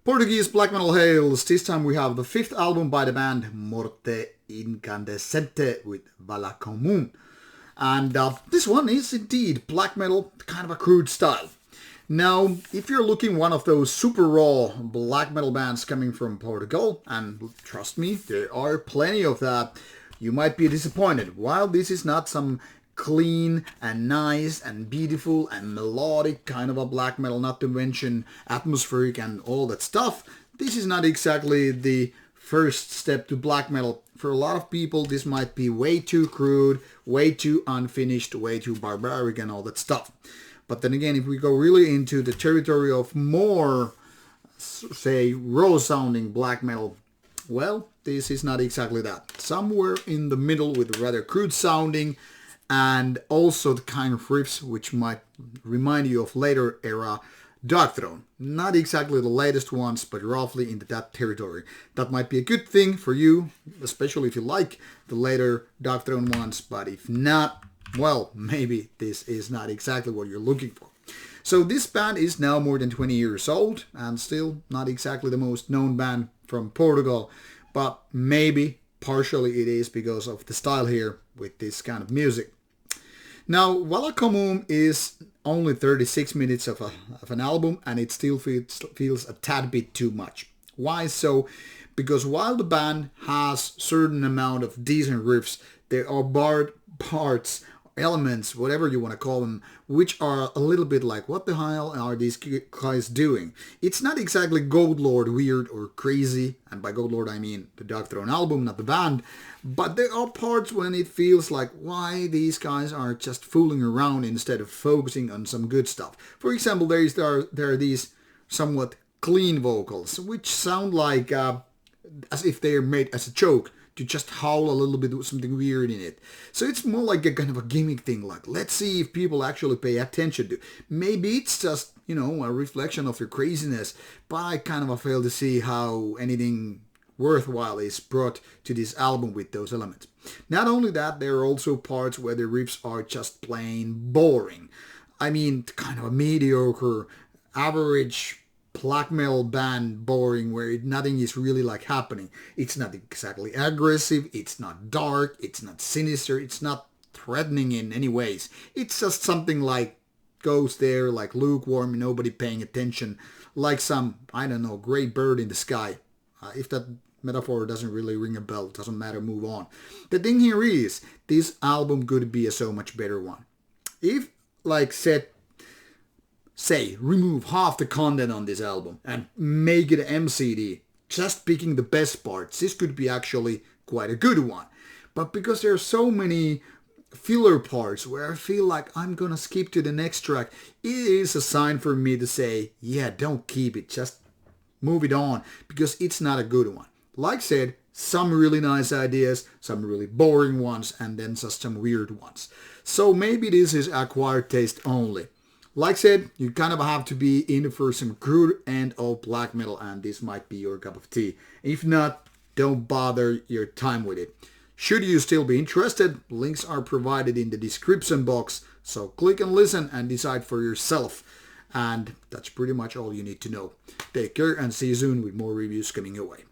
Portuguese black metal hails. This time we have the fifth album by the band Morte Incandescente with Vala Comum. And this one is indeed black metal, kind of a crude style. Now, if you're looking one of those super raw black metal bands coming from Portugal, and trust me, there are plenty of that, you might be disappointed. While this is not some clean and nice and beautiful and melodic kind of a black metal, not to mention atmospheric and all that stuff, this is not exactly the first step to black metal. For a lot of people, this might be way too crude, way too unfinished, way too barbaric and all that stuff. But then again, if we go really into the territory of more, say, raw sounding black metal, well, this is not exactly that. Somewhere in the middle with rather crude sounding and also the kind of riffs which might remind you of later era Darkthrone. Not exactly the latest ones, but roughly into that territory. That might be a good thing for you, especially if you like the later Darkthrone ones, but if not, well, maybe this is not exactly what you're looking for. So this band is now more than 20 years old and still not exactly the most known band from Portugal, but maybe partially it is because of the style here with this kind of music. Now, Vala Comum is only 36 minutes of an album, and it still feels a tad bit too much. Why so? Because while the band has certain amount of decent riffs, there are barred parts, elements, whatever you want to call them, which are a little bit like, what the hell are these guys doing? It's not exactly Gold Lord weird or crazy, and by Gold Lord I mean the Darkthrone album, not the band, but there are parts when it feels like why these guys are just fooling around instead of focusing on some good stuff. For example, there are these somewhat clean vocals, which sound like as if they're made as a joke, to just howl a little bit with something weird in it. So it's more like a kind of a gimmick thing, like let's see if people actually pay attention to. Maybe it's just, a reflection of your craziness, but I kind of fail to see how anything worthwhile is brought to this album with those elements. Not only that, there are also parts where the riffs are just plain boring. I mean, kind of a mediocre, average black metal band boring where nothing is really like happening. It's not exactly aggressive, it's not dark, it's not sinister, it's not threatening in any ways. It's just something like goes there like lukewarm, nobody paying attention, like some, I don't know, gray bird in the sky. If that metaphor doesn't really ring a bell, doesn't matter, move on. The thing here is, this album could be a so much better one. If, like say, remove half the content on this album and make it an MCD, just picking the best parts, this could be actually quite a good one. But because there are so many filler parts where I feel like I'm gonna skip to the next track, it is a sign for me to say, yeah, don't keep it, just move it on, because it's not a good one. Like I said, some really nice ideas, some really boring ones, and then just some weird ones. So maybe this is acquired taste only. Like I said, you kind of have to be in for some crude end of black metal, and this might be your cup of tea. If not, don't bother your time with it. Should you still be interested, links are provided in the description box, so click and listen and decide for yourself. And that's pretty much all you need to know. Take care and see you soon with more reviews coming your way.